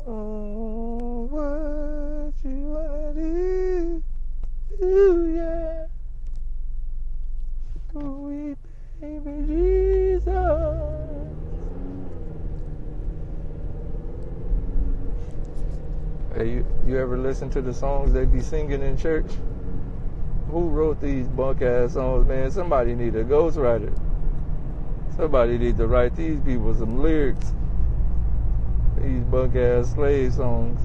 Oh, what you wanna do? Ooh, yeah. Sweet baby Jesus. Hey, you ever listen to the songs they be singing in church? Who wrote these bunk-ass songs, man? Somebody need a ghostwriter. Somebody need to write these people some lyrics. These bunk-ass slave songs.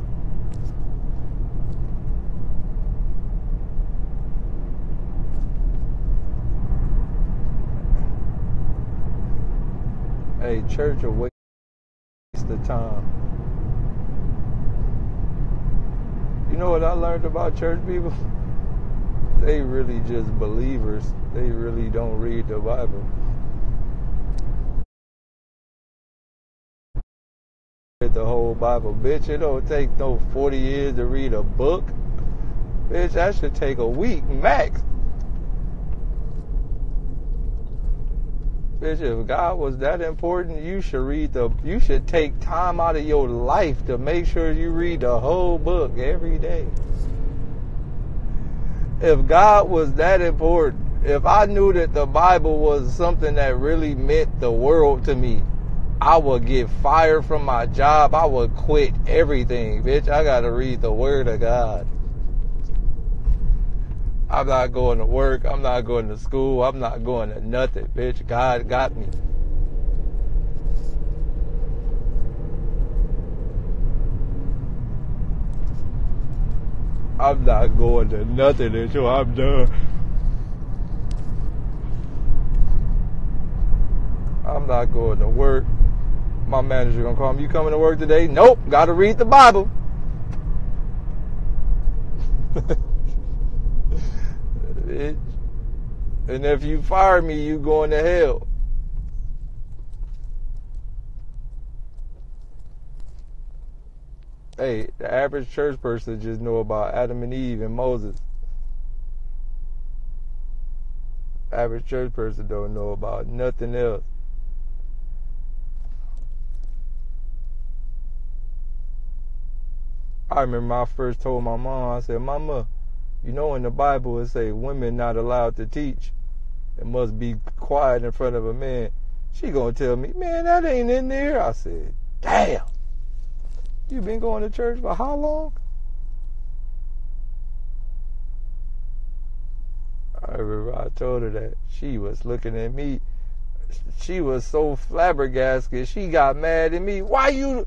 Hey, church a waste of time. You know what I learned about church people? They really just believers. They really don't read the Bible. Read the whole Bible. Bitch, it don't take no 40 years to read a book. Bitch, that should take a week max. Bitch, if God was that important, you should take time out of your life to make sure you read the whole book every day. If God was that important, if I knew that the Bible was something that really meant the world to me, I would get fired from my job. I would quit everything. Bitch, I gotta read the Word of God. I'm not going to work. I'm not going to school. I'm not going to nothing. Bitch, God got me. I'm not going to nothing until I'm done. I'm not going to work. My manager gonna call me, you coming to work today? Nope, gotta read the Bible. And if you fire me, you going to hell. Hey, the average church person just know about Adam and Eve and Moses. Average church person don't know about nothing else. I remember I first told my mom, I said, Mama, you know in the Bible it say women not allowed to teach. It must be quiet in front of a man. She gonna tell me, man, that ain't in there. I said, damn. You been going to church for how long? I remember I told her that. She was looking at me. She was so flabbergasted. She got mad at me. Why you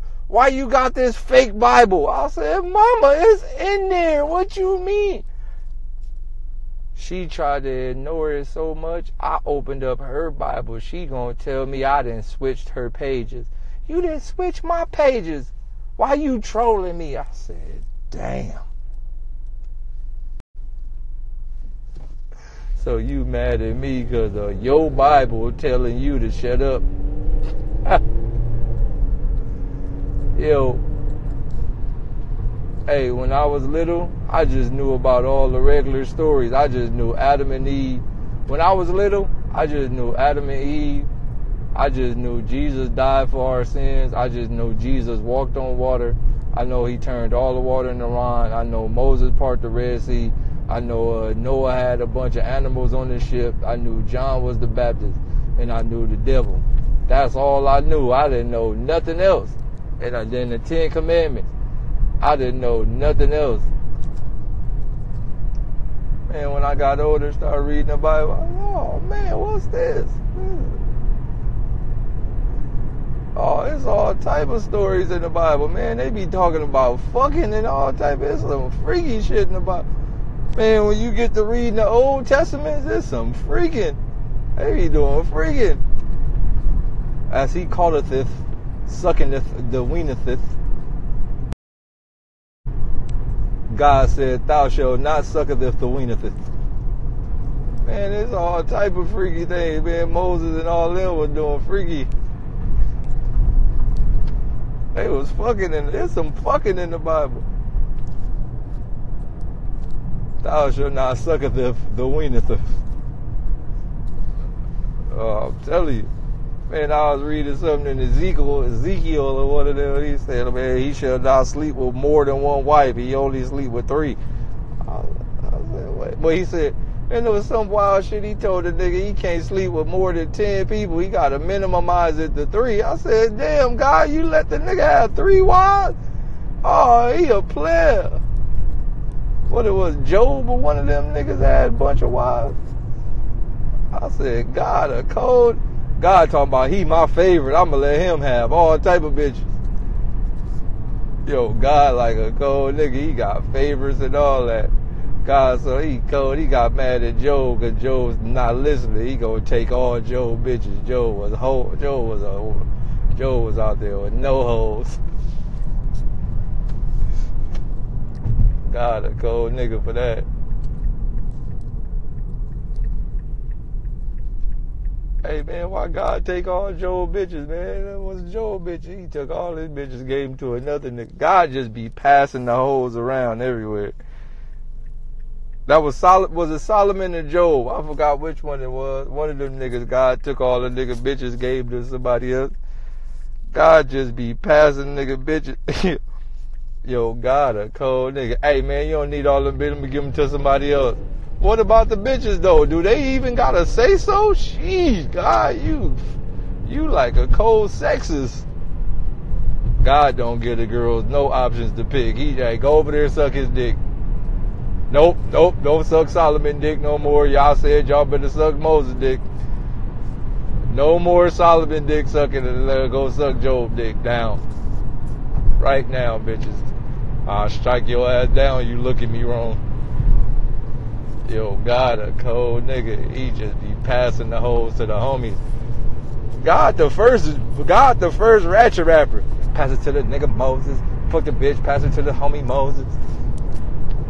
got this fake Bible? I said, Mama, it's in there. What you mean? She tried to ignore it so much. I opened up her Bible. She gonna tell me I done switched her pages. You didn't switch my pages. Why you trolling me? I said, damn. So you mad at me because of your Bible telling you to shut up. Yo, hey, when I was little, I just knew about all the regular stories. I just knew Adam and Eve. When I was little, I just knew Adam and Eve. I just knew Jesus died for our sins. I just knew Jesus walked on water. I know he turned all the water into wine. I know Moses parted the Red Sea. I know Noah had a bunch of animals on the ship. I knew John was the Baptist. And I knew the devil. That's all I knew. I didn't know nothing else. And then the 10 Commandments. I didn't know nothing else. Man, when I got older, started reading the Bible, I was like, oh man, what's this? Oh, it's all type of stories in the Bible, man. They be talking about fucking and all type of, it's some freaky shit in the Bible. Man, when you get to reading the Old Testament, there's some freaking. They be doing freaking. As he calleth it, suckingeth the weenetheth. God said, thou shalt not sucketh the weenetheth. Man, it's all type of freaky things, man. Moses and all them was doing freaky. They was fucking there's some fucking in the Bible. Thou shalt not sucketh the weenetheth. Oh, I'm telling you. Man, I was reading something in Ezekiel or one of them. He said, man, he shall not sleep with more than one wife. He only sleep with 3. I said, wait. But he said, and there was some wild shit he told the nigga he can't sleep with more than 10 people. He got to minimize it to 3. I said, damn, God, you let the nigga have 3 wives? Oh, he a player. What it was, Job or one of them niggas had a bunch of wives? I said, God, a cold. God talking about he my favorite. I'm going to let him have all type of bitches. Yo, God like a cold nigga. He got favorites and all that. God, so he cold. He got mad at Job because Job's not listening. He gonna take all Job bitches. Job was out there with no hoes. God, a cold nigga for that. Hey man, why God take all Job bitches, man? That was Job bitches. He took all his bitches, gave them to another nigga. God just be passing the hoes around everywhere. That was it Solomon and Job? I forgot which one it was. One of them niggas, God took all the nigga bitches, gave to somebody else. God just be passing nigga bitches. Yo, God, a cold nigga. Hey man, you don't need all them bitches, give them to somebody else. What about the bitches though? Do they even gotta say so? Sheesh, God, you like a cold sexist. God don't give the girls no options to pick. He like, go over there and suck his dick. Nope, don't suck Solomon dick no more. Y'all said y'all better suck Moses dick. No more Solomon dick sucking, and go suck Job dick down. Right now, bitches. I'll strike your ass down, you look at me wrong. Yo, God, a cold nigga. He just be passing the hoes to the homies. God the first ratchet rapper. Pass it to the nigga Moses. Fuck the bitch, pass it to the homie Moses.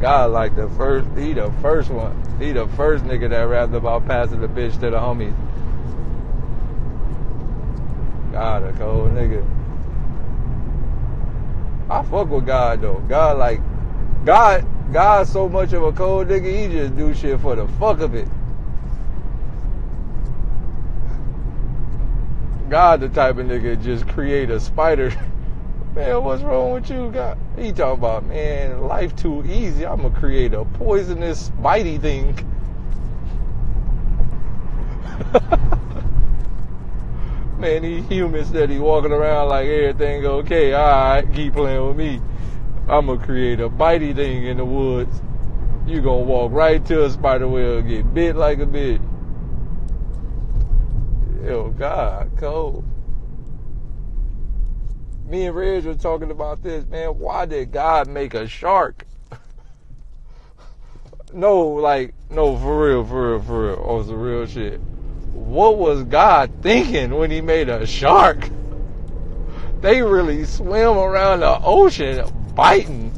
God like the first, he the first one. He the first nigga that rapped about passing the bitch to the homies. God, a cold nigga. I fuck with God though. God so much of a cold nigga, he just do shit for the fuck of it. God the type of nigga just create a spider. Man, what's wrong with you, God? He talking about, man, life too easy. I'm gonna create a poisonous, bitey thing. Man, he human steady walking around like everything okay. Alright, keep playing with me. I'm gonna create a bitey thing in the woods. You gonna walk right to a spider web, get bit like a bitch. Yo, God, cold. Me and Reg were talking about this, man. Why did God make a shark? No, for real. Oh, it's the real shit. What was God thinking when he made a shark? They really swim around the ocean biting.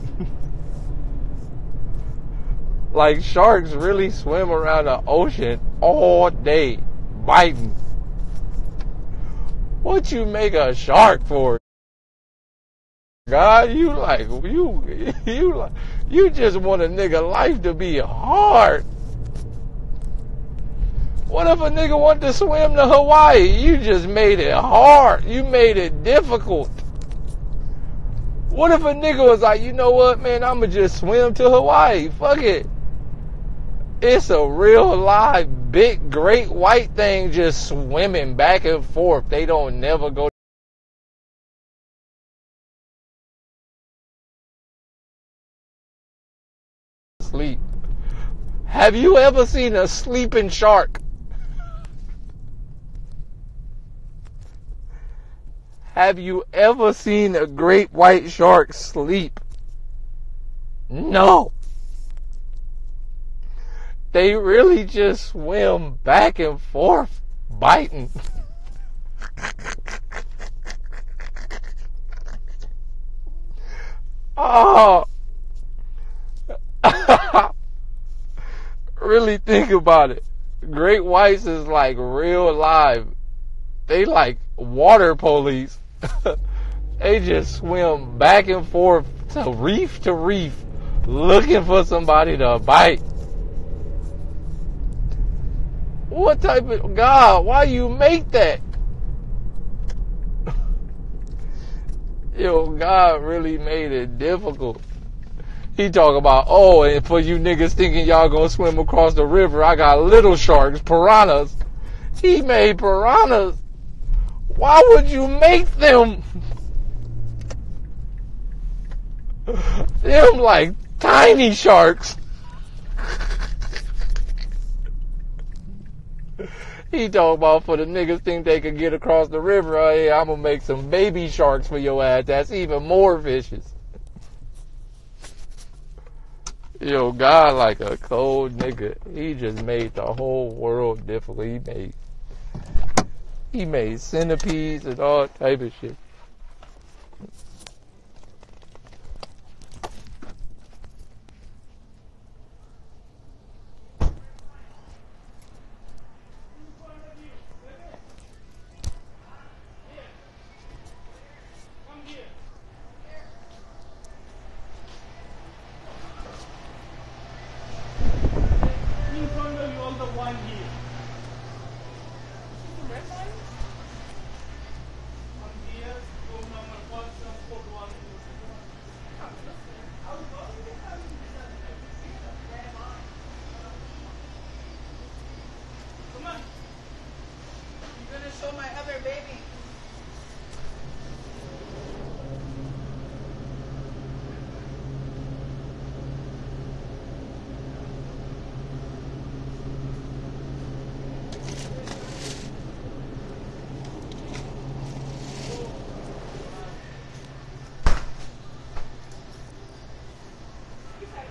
Like sharks really swim around the ocean all day biting. What you make a shark for? God, you just want a nigga life to be hard. What if a nigga want to swim to Hawaii? You just made it hard. You made it difficult. What if a nigga was like, you know what, man, I'ma just swim to Hawaii. Fuck it. It's a real live, big, great white thing just swimming back and forth. They don't never go to sleep. Have you ever seen a sleeping shark? Have you ever seen a great white shark sleep? No. They really just swim back and forth, biting. Oh. Really think about it. Great whites is like real live. They like water police. They just swim back and forth to reef, looking for somebody to bite. What type of God? Why you make that? Yo, God really made it difficult. He talk about, oh, and for you niggas thinking y'all gonna swim across the river, I got little sharks, piranhas. He made piranhas. Why would you make them? Them like tiny sharks. He talk about for the niggas think they could get across the river, oh yeah, I'm gonna make some baby sharks for your ass. That's even more vicious. Yo, God like a cold nigga. He just made the whole world difficult. He made centipedes and all type of shit.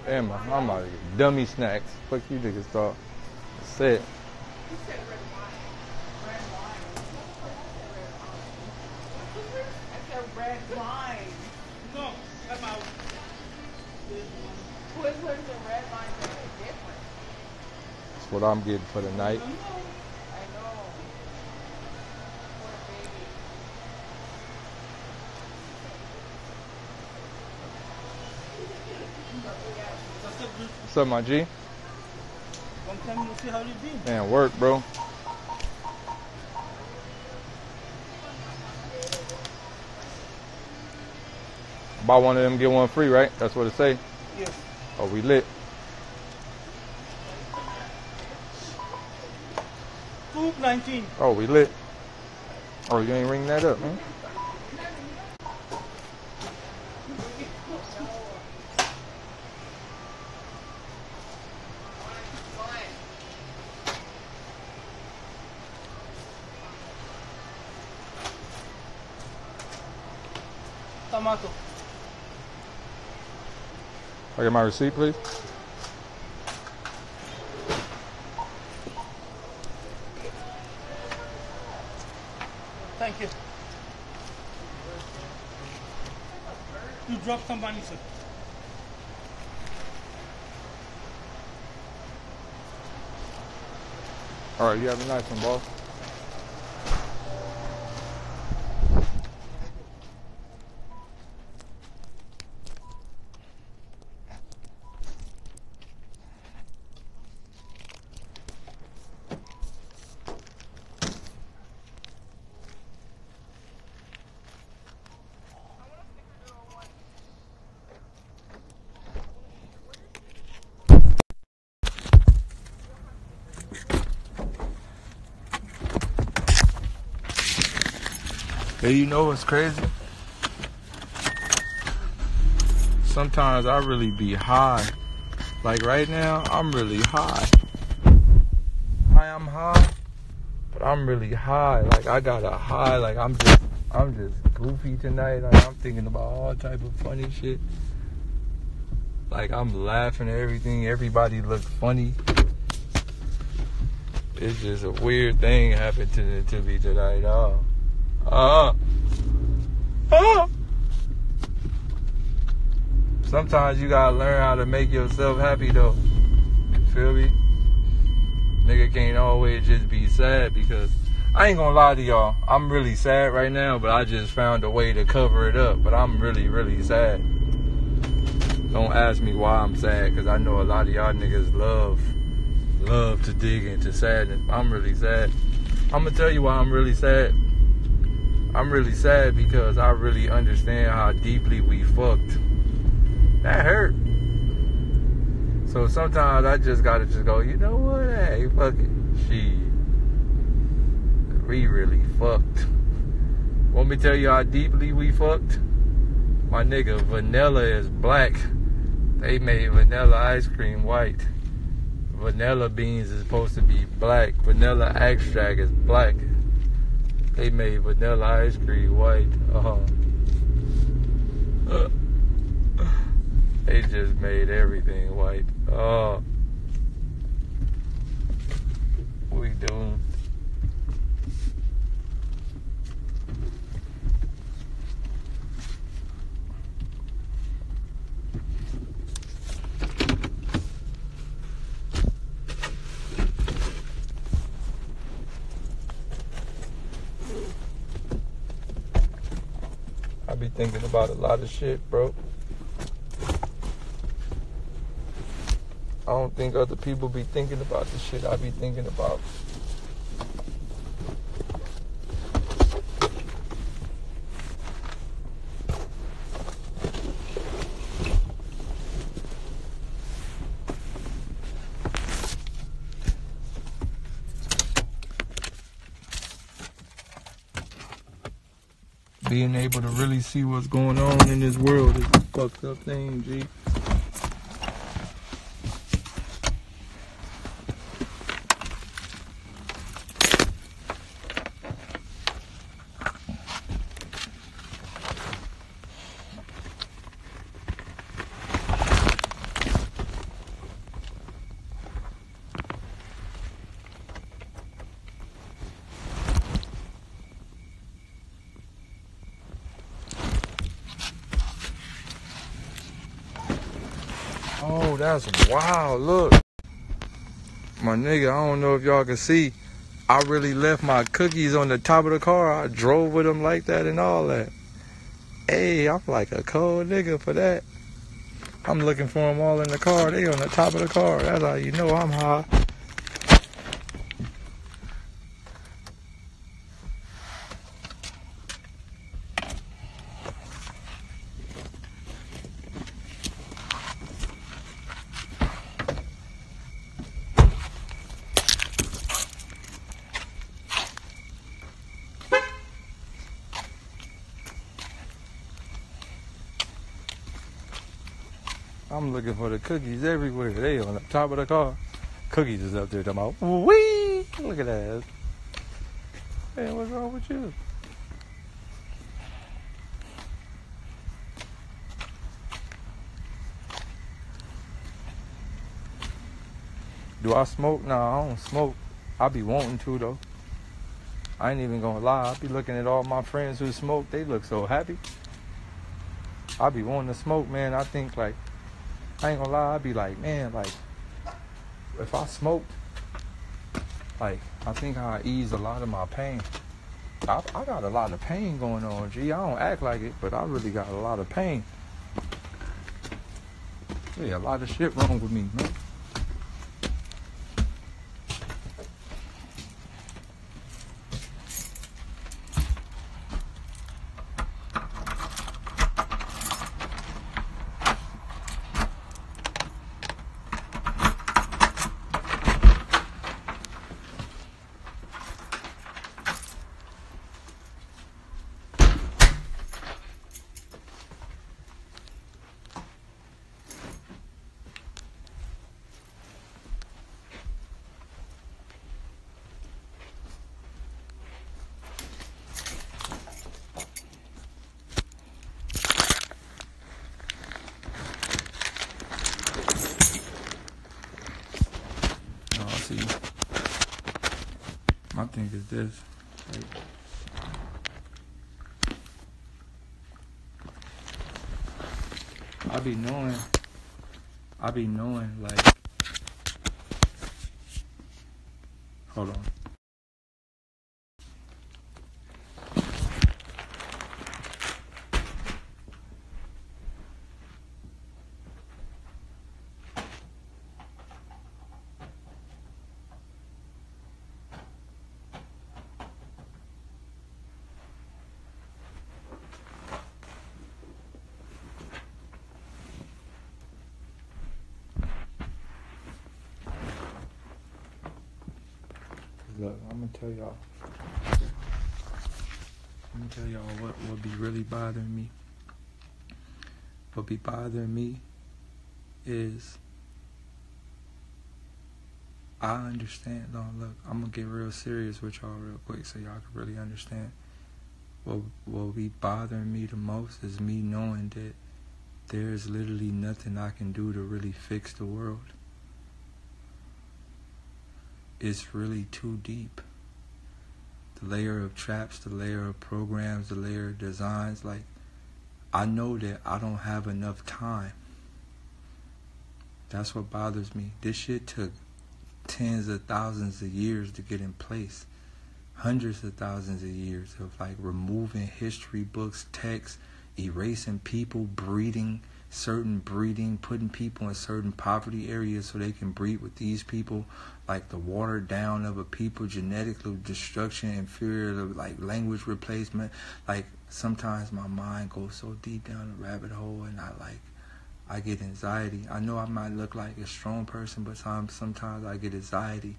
Damn, I'm about to get dummy snacks. Fuck you niggas thought. That's it. You said red wine. Red wine. I said red wine. No, I'm out. Which one's the red wine that is different? That's what I'm getting for the night. I know. Poor baby. What's up, my G? Long time no see, how you been? Man, work, bro. Buy one of them, get one free, right? That's what it say. Yes. Oh, we lit. $2.19. Oh, we lit. Oh, you ain't ring that up, man. Tomato. I get my receipt, please. Thank you. You dropped some money, sir. All right, you have a nice one, boss. Hey, you know what's crazy? Sometimes I really be high. Like right now, I'm really high. I'm high, but I'm really high. Like I got a high. Like I'm just goofy tonight. Like I'm thinking about all type of funny shit. Like I'm laughing at everything. Everybody looks funny. It's just a weird thing happened to me tonight. Sometimes you gotta learn how to make yourself happy though. Feel me? Nigga can't always just be sad, because I ain't gonna lie to y'all. I'm really sad right now, but I just found a way to cover it up. But I'm really, really sad. Don't ask me why I'm sad, because I know a lot of y'all niggas love to dig into sadness. I'm really sad. I'm gonna tell you why I'm really sad. I'm really sad because I really understand how deeply we fucked. That hurt. So sometimes I just gotta go, you know what? Hey, fuck it. We really fucked. Want me to tell you how deeply we fucked? My nigga, vanilla is black. They made vanilla ice cream white. Vanilla beans is supposed to be black. Vanilla extract is black. They made vanilla ice cream white. They just made everything white. Oh. We doomed. I be thinking about a lot of shit, bro. I don't think other people be thinking about the shit I be thinking about. Being able to really see what's going on in this world is a fucked up thing, G. Oh, that's wild. Look. My nigga, I don't know if y'all can see. I really left my cookies on the top of the car. I drove with them like that and all that. Hey, I'm like a cold nigga for that. I'm looking for them all in the car. They on the top of the car. That's how you know I'm high. I'm looking for the cookies everywhere. They on the top of the car. Cookies is up there talking about, wee! Look at that. Man, what's wrong with you? Do I smoke? Nah, I don't smoke. I be wanting to, though. I ain't even gonna lie. I be looking at all my friends who smoke. They look so happy. I be wanting to smoke, man. I think, like, I ain't gonna lie, I'd be like, man, like, if I smoked, like, I think I'd ease a lot of my pain. I got a lot of pain going on, G. I don't act like it, but I really got a lot of pain. Yeah, a lot of shit wrong with me, man. See, my thing is this. Like, I be knowing, like, hold on. look, I'm gonna tell y'all. What be really bothering me. What be bothering me is I understand. No, look, I'm gonna get real serious with y'all real quick so y'all can really understand. What be bothering me the most is me knowing that there's literally nothing I can do to really fix the world. It's really too deep. The layer of traps, the layer of programs, the layer of designs, like, I know that I don't have enough time. That's what bothers me. This shit took tens of thousands of years to get in place. Hundreds of thousands of years of like removing history books, text, erasing people, breeding, putting people in certain poverty areas so they can breed with these people, like the watered down of a people, genetical destruction, inferior, like language replacement. Like sometimes my mind goes so deep down the rabbit hole and I get anxiety. I know I might look like a strong person, but sometimes I get anxiety.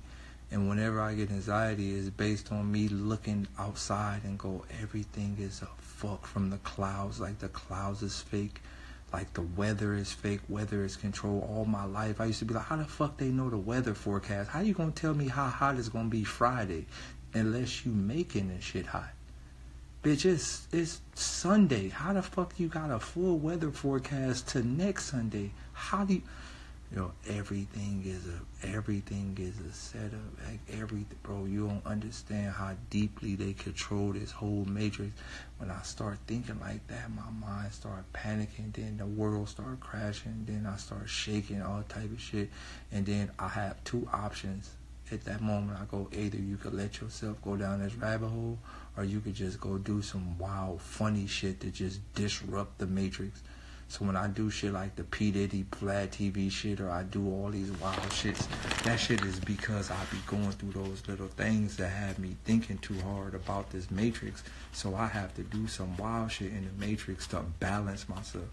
And whenever I get anxiety, it's based on me looking outside and go, everything is a fuck from the clouds. Like the clouds is fake. Like the weather is fake. Weather is controlled. All my life, I used to be like, how the fuck they know the weather forecast? How you gonna tell me how hot it's gonna be Friday unless you making this shit hot? Bitch, it's Sunday. How the fuck you got a full weather forecast to next Sunday? How do you... everything is a setup. Like bro, you don't understand how deeply they control this whole matrix. When I start thinking like that, my mind start panicking. Then the world start crashing. Then I start shaking, all type of shit. And then I have two options. At that moment, I go, either you could let yourself go down this rabbit hole, or you could just go do some wild, funny shit to just disrupt the matrix. So when I do shit like the P. Diddy Vlad TV shit, or I do all these wild shits, that shit is because I be going through those little things that have me thinking too hard about this matrix. So I have to do some wild shit in the matrix to balance myself.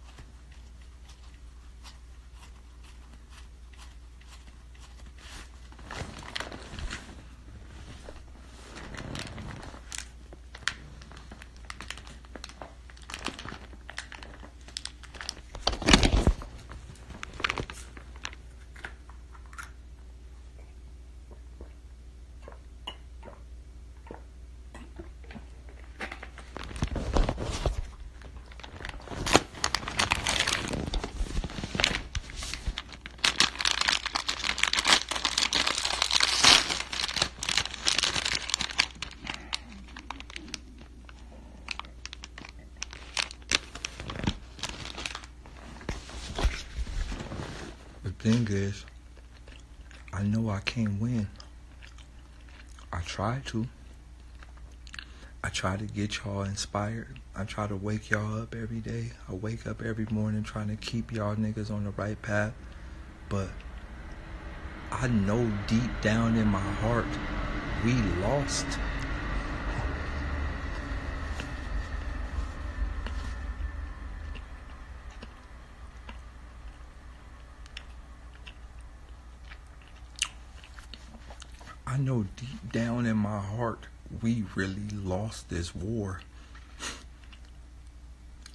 Thing is, I know I can't win. I try to. I try to get y'all inspired. I try to wake y'all up every day. I wake up every morning trying to keep y'all niggas on the right path. But I know deep down in my heart, we lost. I know deep down in my heart, we really lost this war.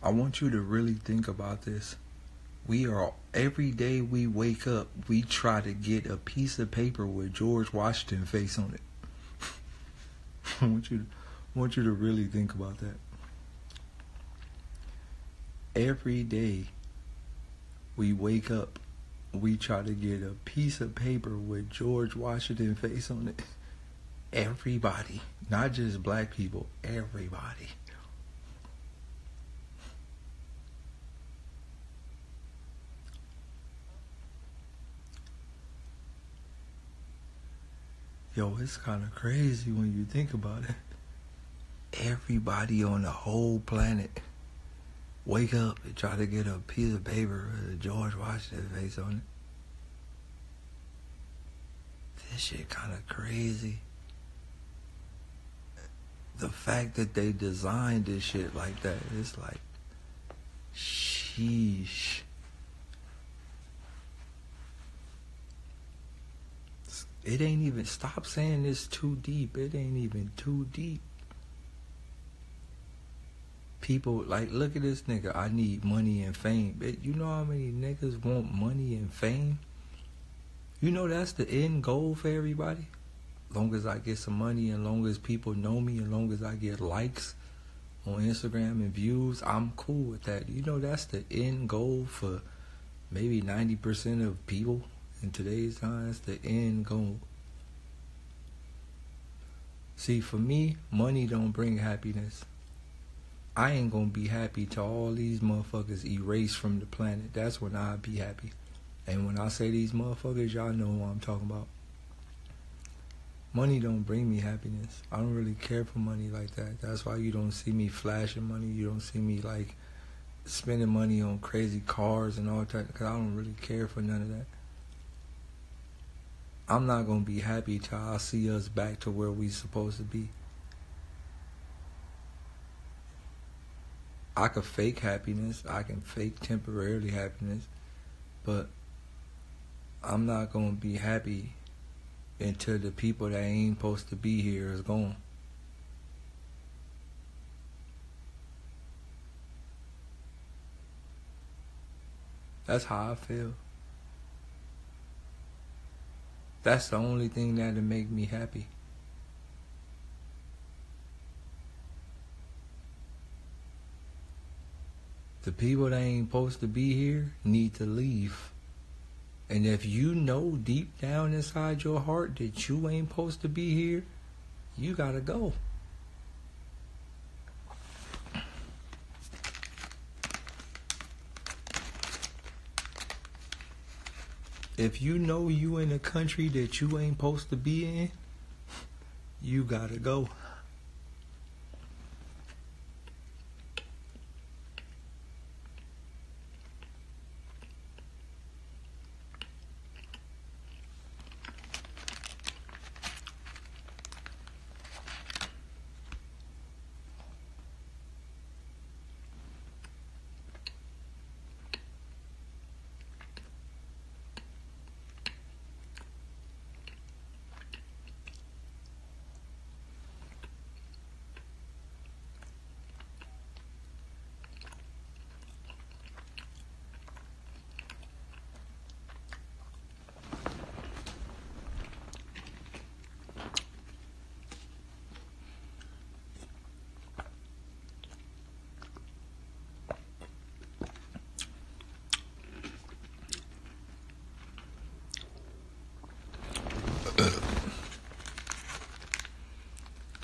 I want you to really think about this. Every day we wake up, we try to get a piece of paper with George Washington face on it. I want you to really think about that. Every day we wake up, we try to get a piece of paper with George Washington face on it. Everybody, not just black people, everybody. Yo, it's kind of crazy when you think about it. Everybody on the whole planet wake up and try to get a piece of paper with a George Washington face on it. This shit kind of crazy. The fact that they designed this shit like that, it's like, sheesh. It ain't even, stop saying it's too deep. It ain't even too deep. People, like, look at this nigga. I need money and fame. You know how many niggas want money and fame? You know that's the end goal for everybody? Long as I get some money, and long as people know me, and long as I get likes on Instagram and views, I'm cool with that. You know that's the end goal for maybe 90% of people in today's time. That's the end goal. See, for me, money don't bring happiness. I ain't gonna be happy till all these motherfuckers erase from the planet. That's when I'll be happy. And when I say these motherfuckers, y'all know what I'm talking about. Money don't bring me happiness. I don't really care for money like that. That's why you don't see me flashing money. You don't see me like spending money on crazy cars and all that, because I don't really care for none of that. I'm not gonna be happy till I see us back to where we supposed to be. I could fake happiness. I can fake temporarily happiness, but I'm not gonna be happy until the people that ain't supposed to be here is gone. That's how I feel. That's the only thing that'll make me happy. The people that ain't supposed to be here need to leave. And if you know deep down inside your heart that you ain't supposed to be here, you gotta go. If you know you in a country that you ain't supposed to be in, you gotta go.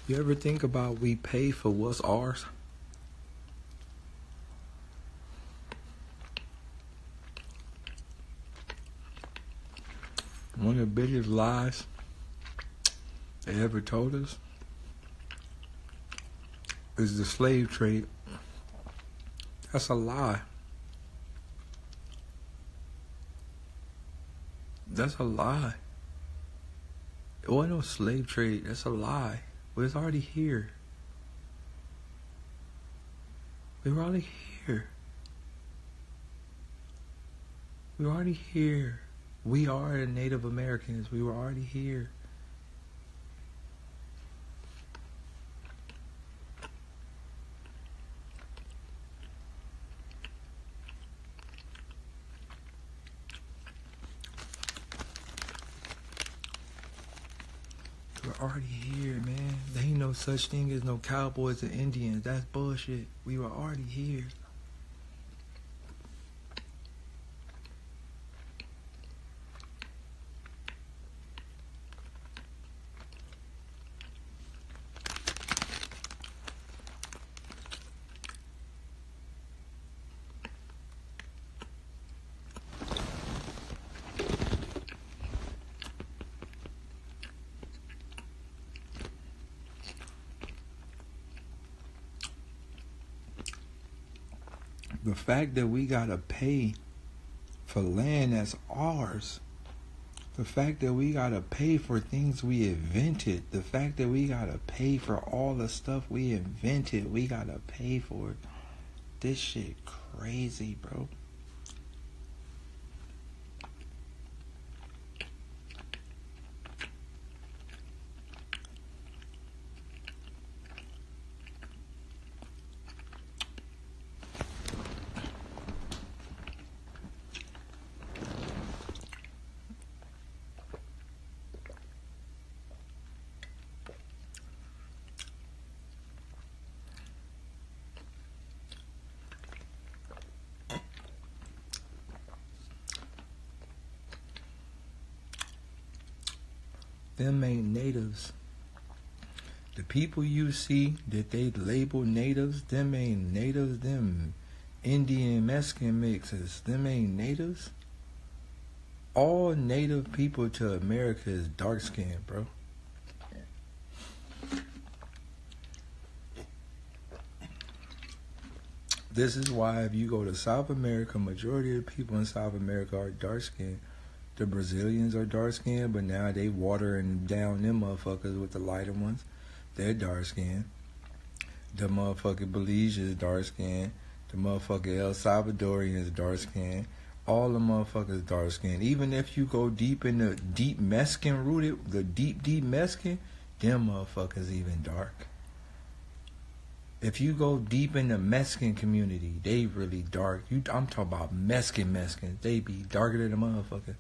You ever think about we pay for what's ours? One of the biggest lies they ever told us is the slave trade. That's a lie. That's a lie. It wasn't no slave trade. That's a lie. But it's already here. We were already here. We were already here. We are the Native Americans. We were already here. We're already here, man. There ain't no such thing as no cowboys and Indians. That's bullshit. We were already here. The fact that we gotta pay for land that's ours, the fact that we gotta pay for things we invented, the fact that we gotta pay for all the stuff we invented, we gotta pay for it. This shit crazy, bro. them ain't natives. The people you see that they label natives, them ain't natives. Them Indian Mexican mixes, them ain't natives. All native people to America is dark skinned, bro. This is why if you go to South America, majority of the people in South America are dark skinned. The Brazilians are dark skinned, but now they watering down them motherfuckers with the lighter ones. They're dark skinned. The motherfucking Belize is dark skinned. The motherfucking El Salvadorian is dark skinned. All the motherfuckers dark skinned. Even if you go deep in the deep Mexican rooted, the deep Mexican, them motherfuckers even dark. If you go deep in the Mexican community, they really dark. I'm talking about Mexicans. They be darker than a motherfucker.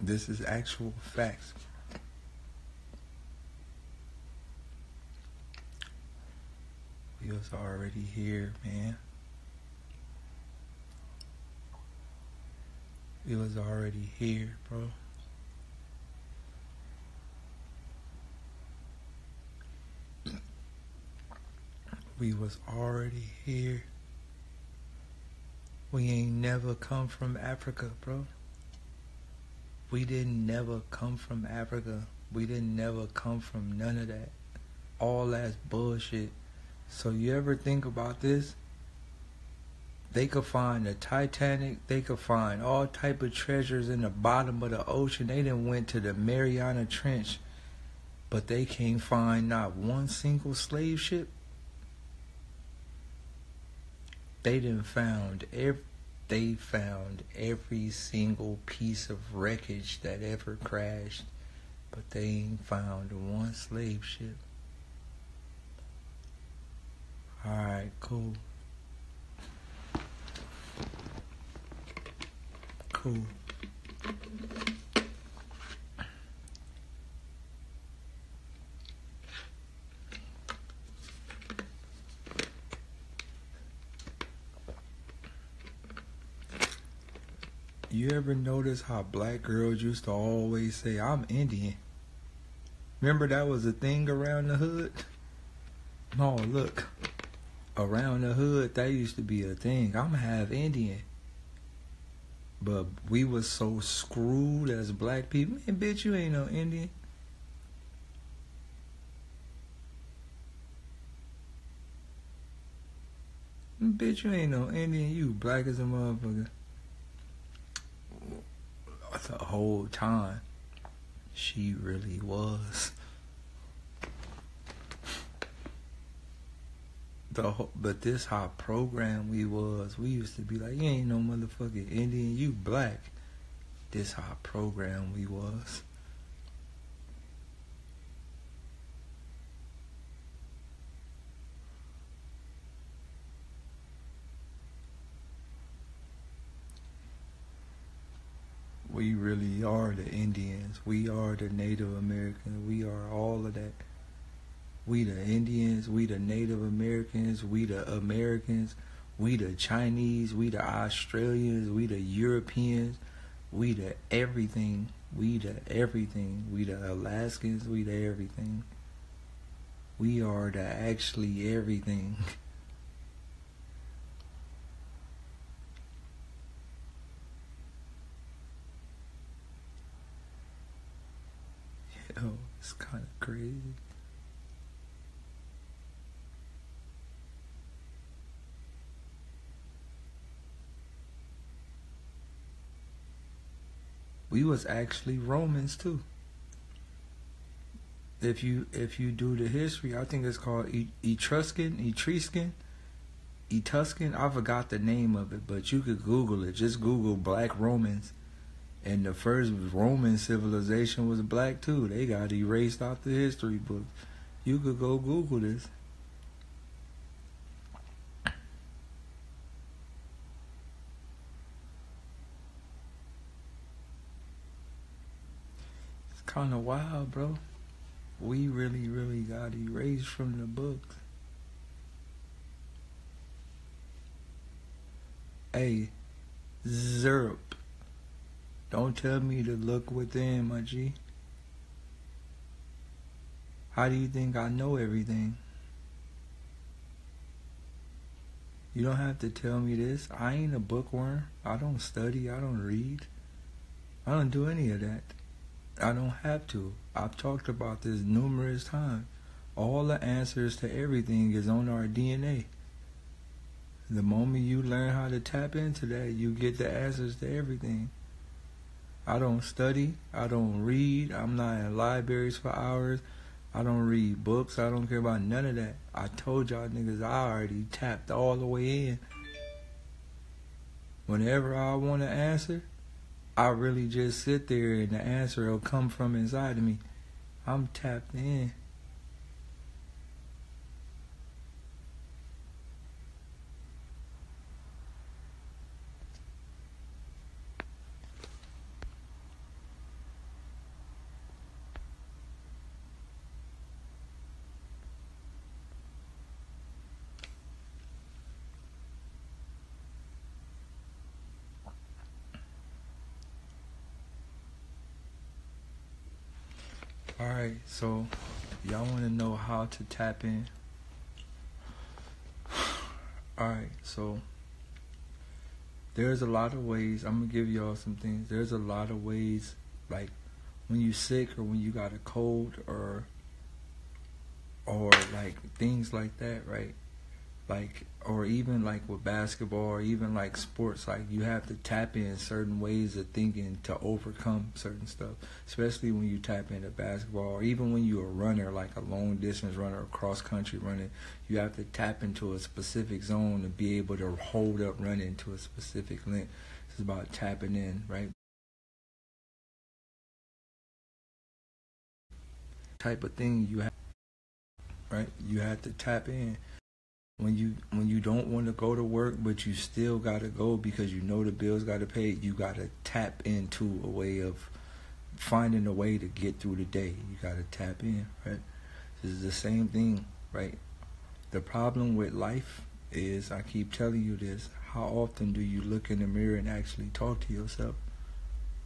This is actual facts. We was already here, man. We was already here, bro. We was already here. We ain't never come from Africa, bro. We didn't never come from Africa. We didn't never come from none of that. All that's bullshit. So you ever think about this? They could find the Titanic. They could find all type of treasures in the bottom of the ocean. They done went to the Mariana Trench, but they can't find not one single slave ship. They found every single piece of wreckage that ever crashed, but they ain't found one slave ship. Alright, cool. You ever notice how black girls used to always say, I'm Indian? Remember that was a thing around the hood? No, look. Around the hood, that used to be a thing. I'm half Indian. But we was so screwed as black people. Man, bitch, you ain't no Indian. Bitch, you ain't no Indian. You black as a motherfucker. The whole time, she really was. But this how programmed we was. We used to be like, you ain't no motherfucking Indian, you black. This how programmed we was. We really are the Indians. We are the Native Americans. We are all of that. We the Indians, we the Native Americans, we the Americans, we the Chinese, we the Australians, we the Europeans, we the everything, we the everything, we the Alaskans, we the everything. We are the actually everything. Yo, it's kind of crazy. We was actually Romans too. If you do the history, I think it's called Etruscan. I forgot the name of it, but you could Google it. Just Google Black Romans, and the first Roman civilization was black too. They got erased out the history book. You could go Google this. It's kind of wild, bro. We really, really got erased from the books. Hey, Zerp. Don't tell me to look within, my G. How do you think I know everything? You don't have to tell me this. I ain't a bookworm. I don't study. I don't read. I don't do any of that. I don't have to. I've talked about this numerous times. All the answers to everything is on our DNA. The moment you learn how to tap into that, you get the answers to everything. I don't study. I don't read. I'm not in libraries for hours. I don't read books. I don't care about none of that. I told y'all niggas I already tapped all the way in. Whenever I want to answer, I really just sit there and the answer will come from inside of me. I'm tapped in. Alright, so y'all want to know how to tap in? Alright, so there's a lot of ways. I'm going to give y'all some things. There's a lot of ways, like when you sick or when you got a cold or like things like that, right? Like, or even like with basketball or even like sports, like you have to tap in certain ways of thinking to overcome certain stuff, especially when you tap into basketball or even when you're a runner, like a long distance runner or cross country running, you have to tap into a specific zone to be able to hold up running to a specific length. It's about tapping in, right? Type of thing you have, right? You have to tap in. When you don't want to go to work, but you still got to go because you know the bills got to pay, you got to tap into a way of finding a way to get through the day. You got to tap in, right? This is the same thing, right? The problem with life is, I keep telling you this, how often do you look in the mirror and actually talk to yourself?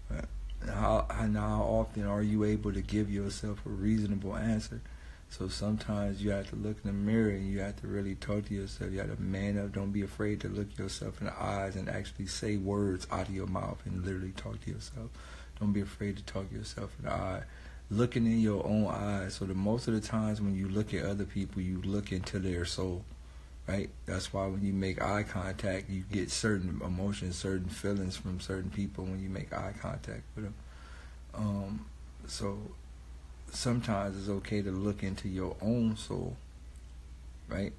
Right? How often are you able to give yourself a reasonable answer? So sometimes you have to look in the mirror and you have to really talk to yourself. You have to man up. Don't be afraid to look yourself in the eyes and actually say words out of your mouth and literally talk to yourself. Don't be afraid to talk to yourself in the eye. Looking in your own eyes. So most of the times when you look at other people, you look into their soul, right? That's why when you make eye contact, you get certain emotions, certain feelings from certain people when you make eye contact with them. So sometimes it's okay to look into your own soul, right?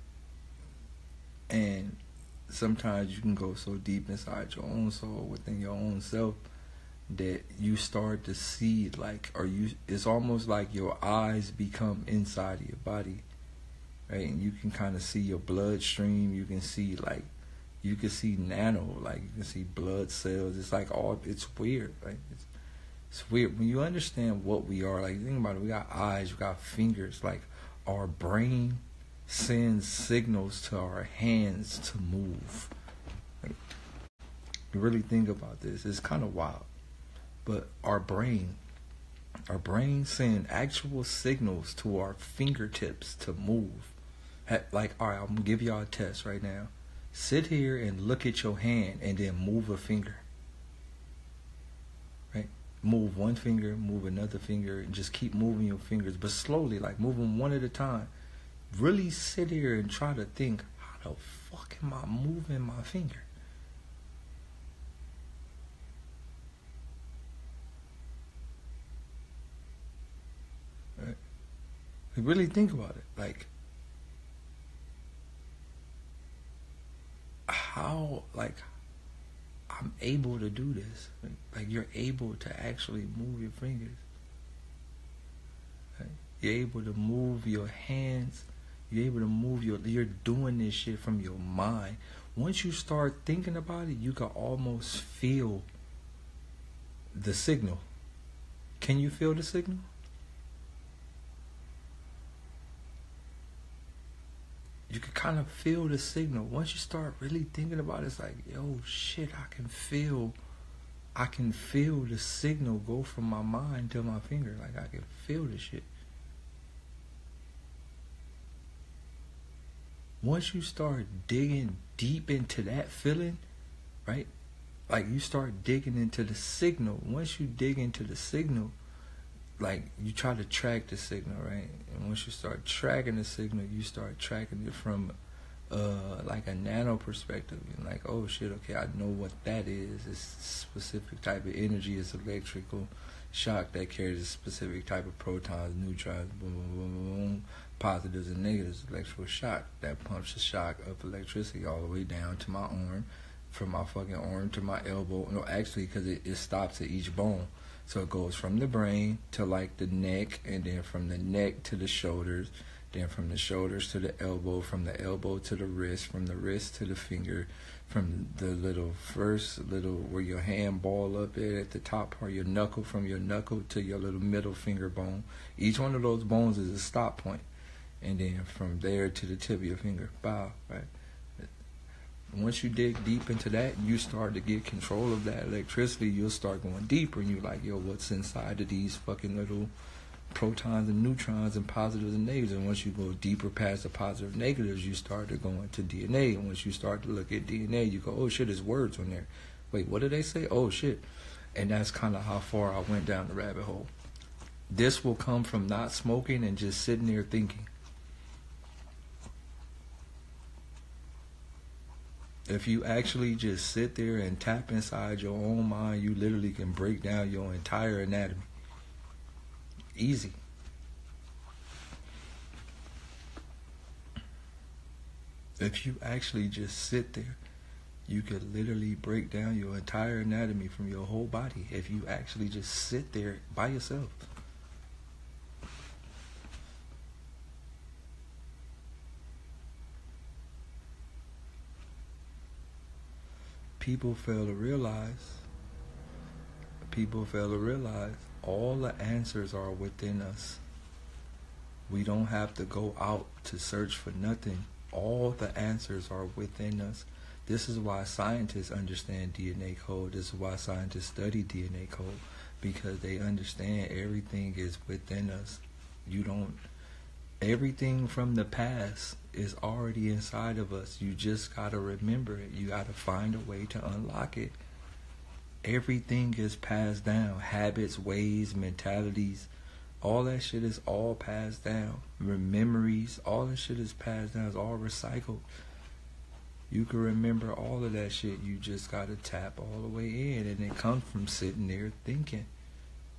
And sometimes you can go so deep inside your own soul, within your own self, that you start to see, like, it's almost like your eyes become inside of your body, right? And you can kind of see your bloodstream. You can see, like, you can see nano, like you can see blood cells. It's like it's weird, right? It's weird when you understand what we are. Like, think about it. We got eyes, we got fingers. Like, our brain sends signals to our hands to move. Like, you really think about this. It's kind of wild. But our brain sends actual signals to our fingertips to move. Like, all right, I'm going to give y'all a test right now. Sit here and look at your hand and then move a finger. Move one finger, move another finger, and just keep moving your fingers, but slowly, like move them one at a time. Really sit here and try to think, how the fuck am I moving my finger? Right? Really think about it. Like, how, like, I'm able to do this. Like, you're able to actually move your fingers. Right? You're able to move your hands. You're able to move you're doing this shit from your mind. Once you start thinking about it, you can almost feel the signal. Can you feel the signal? You can kind of feel the signal. Once you start really thinking about it, it's like, yo, shit, I can feel the signal go from my mind to my finger. Like, I can feel the shit. Once you start digging deep into that feeling, right? Like, you start digging into the signal. Once you dig into the signal, like, you try to track the signal, right? And once you start tracking the signal, you start tracking it from like a nano perspective. And like, oh shit, okay, I know what that is. It's a specific type of energy. It's electrical shock that carries a specific type of protons, neutrons, boom, boom, boom, boom, positives and negatives. Electrical shock that pumps the shock of electricity all the way down to my arm, from my fucking arm to my elbow. No, actually, because it stops at each bone. So it goes from the brain to like the neck, and then from the neck to the shoulders, then from the shoulders to the elbow, from the elbow to the wrist, from the wrist to the finger, from the little where your hand ball up at the top part, your knuckle, from your knuckle to your little middle finger bone. Each one of those bones is a stop point. And then from there to the tip of your finger. Bow, right? Once you dig deep into that, you start to get control of that electricity. You'll start going deeper, and you're like, yo, what's inside of these fucking little protons and neutrons and positives and negatives? And once you go deeper past the positive negatives, you start to go into DNA. And once you start to look at DNA, you go, oh shit, there's words on there. Wait, what did they say? Oh shit. And that's kind of how far I went down the rabbit hole. This will come from not smoking and just sitting there thinking. If you actually just sit there and tap inside your own mind, you literally can break down your entire anatomy. Easy. If you actually just sit there, you could literally break down your entire anatomy from your whole body if you actually just sit there by yourself. People fail to realize all the answers are within us. We don't have to go out to search for nothing. All the answers are within us. This is why scientists understand DNA code. This is why scientists study DNA code, because they understand everything is within us. Everything from the past is already inside of us. You just gotta remember it. You gotta find a way to unlock it. Everything is passed down. Habits, ways, mentalities, all that shit is all passed down. Memories, all that shit is passed down. It's all recycled. You can remember all of that shit. You just gotta tap all the way in, and it comes from sitting there thinking.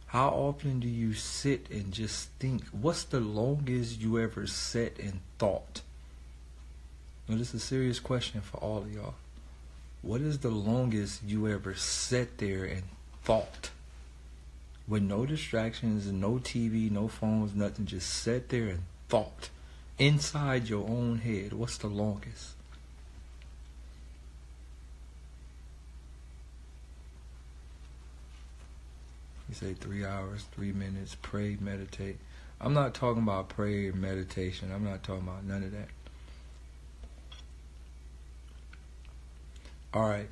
How often do you sit and just think? What's the longest you ever sat and thought? Now, this is a serious question for all of y'all. What is the longest you ever sat there and thought? With no distractions, no TV, no phones, nothing. Just sat there and thought. Inside your own head. What's the longest? You say 3 hours, 3 minutes, pray, meditate. I'm not talking about prayer and meditation. I'm not talking about none of that. Alright.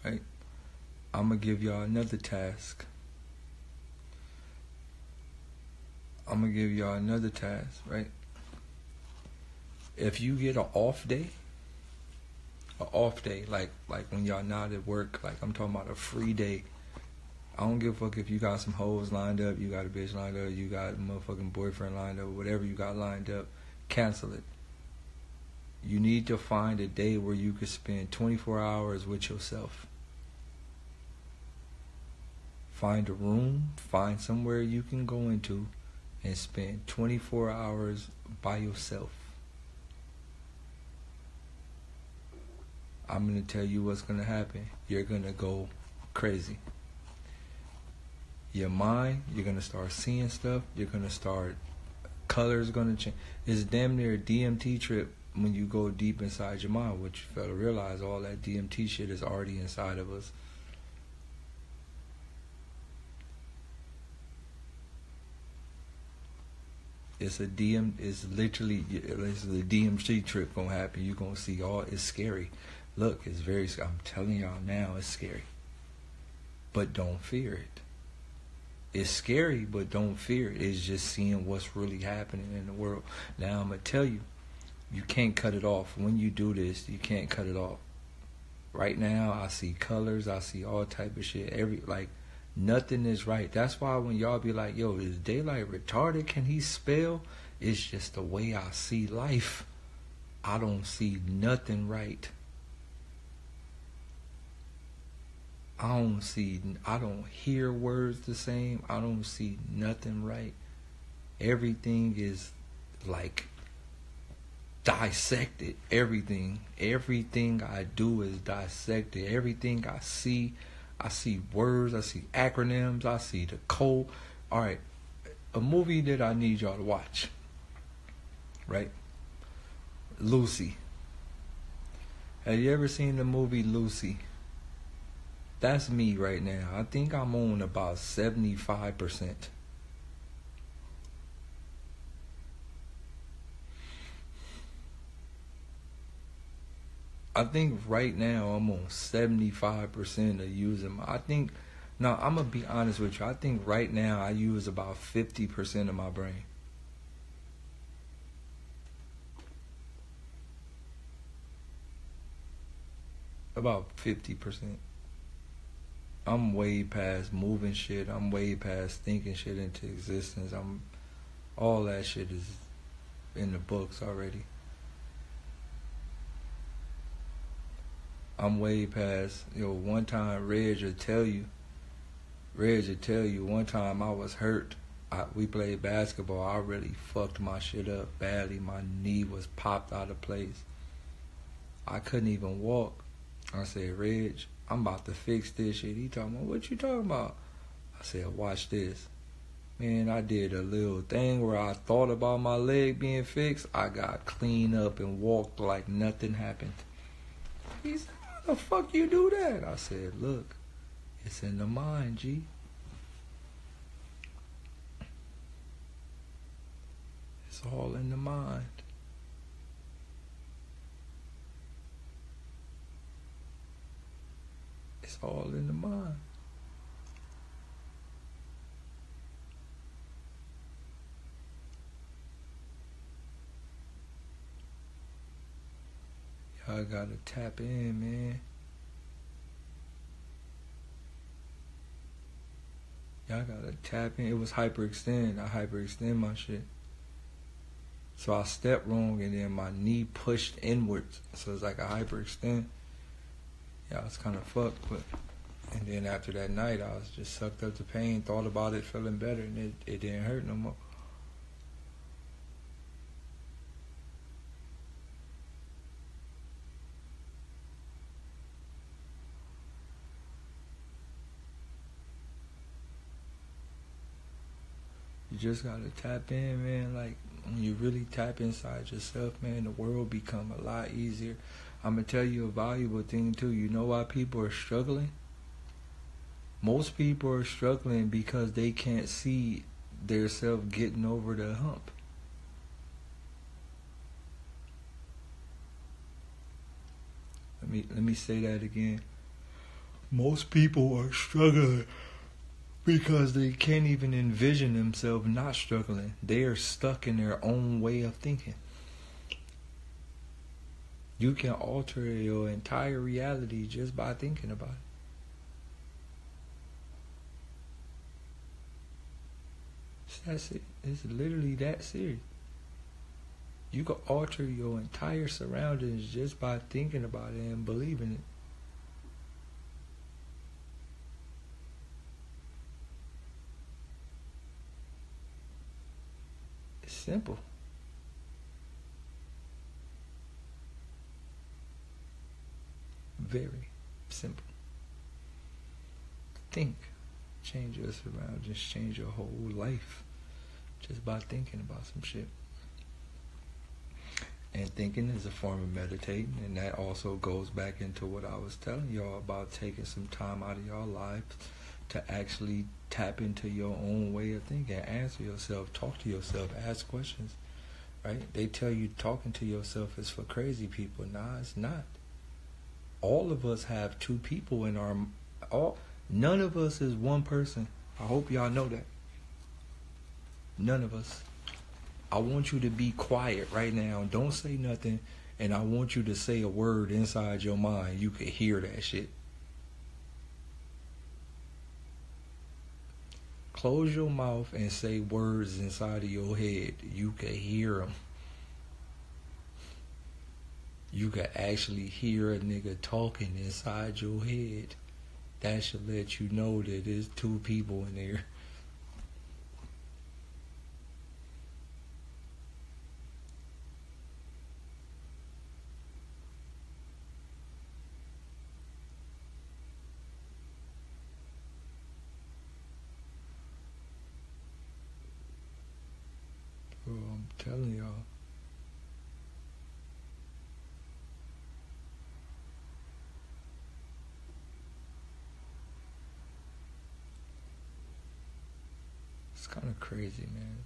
Right? I'm going to give y'all another task. Right? If you get an off day, like when y'all not at work, like I'm talking about a free day. I don't give a fuck if you got some hoes lined up, you got a bitch lined up, you got a motherfucking boyfriend lined up, whatever you got lined up, cancel it. You need to find a day where you could spend 24 hours with yourself. Find a room, find somewhere you can go into, and spend 24 hours by yourself. I'm going to tell you what's going to happen. You're going to go crazy. Your mind, you're going to start seeing stuff. You're going to start, colors going to change. It's damn near a DMT trip when you go deep inside your mind. What you fail to realize, all that DMT shit is already inside of us. It's a DM. It's literally it's the DMC trip gonna happen. You gonna see all. It's scary. Look, it's very. I'm telling y'all now, it's scary. But don't fear it. It's scary, but don't fear it. It's just seeing what's really happening in the world. Now I'm gonna tell you, you can't cut it off. When you do this, you can't cut it off. Right now, I see colors. I see all type of shit. Nothing is right. That's why when y'all be like, yo, is Daylyt retarded? Can he spell? It's just the way I see life. I don't see nothing right. I don't hear words the same. I don't see nothing right. Everything is like dissected. Everything I do is dissected. Everything I see words, I see acronyms, I see the code. All right, a movie that I need y'all to watch, right? Lucy. Have you ever seen the movie Lucy? That's me right now. I think I'm on about 75%. I think right now I'm on 75% of using now I'm going to be honest with you. I think right now I use about 50% of my brain. About 50%. I'm way past moving shit. I'm way past thinking shit into existence. All that shit is in the books already. I'm way past, one time Reg will tell you, one time I was hurt. We played basketball. I really fucked my shit up badly. My knee was popped out of place. I couldn't even walk. I said, Reg, I'm about to fix this shit. He talking about, what you talking about? I said, watch this. Man, I did a little thing where I thought about my leg being fixed. I got clean up and walked like nothing happened. He said, how the fuck you do that? I said, look, it's in the mind, G. It's all in the mind. It's all in the mind. Y'all gotta tap in, man. Y'all gotta tap in. It was hyperextend. I hyperextend my shit. So I stepped wrong and then my knee pushed inwards. So it's like a hyperextend. Yeah, I was kind of fucked, and then after that night, I was just sucked up to pain, thought about it, feeling better, and it didn't hurt no more. You just gotta tap in, man. Like, when you really tap inside yourself, man, the world become a lot easier. I'm going to tell you a valuable thing, too. You know why people are struggling? Most people are struggling because they can't see their self getting over the hump. Let me say that again. Most people are struggling because they can't even envision themselves not struggling. They are stuck in their own way of thinking. You can alter your entire reality just by thinking about it. That's it. It's literally that serious. You can alter your entire surroundings just by thinking about it and believing it. It's simple. Very simple. Think. Change your surroundings. Change your whole life just by thinking about some shit. And thinking is a form of meditating, and that also goes back into what I was telling y'all about taking some time out of your life to actually tap into your own way of thinking, answer yourself, talk to yourself, ask questions, right? They tell you talking to yourself is for crazy people. Nah, it's not. All of us have two people in our... None of us is one person. I hope y'all know that. None of us. I want you to be quiet right now. Don't say nothing. And I want you to say a word inside your mind. You can hear that shit. Close your mouth and say words inside of your head. You can hear them. You can actually hear a nigga talking inside your head. That should let you know that there's two people in there. Bro, I'm telling y'all. It's kind of crazy, man.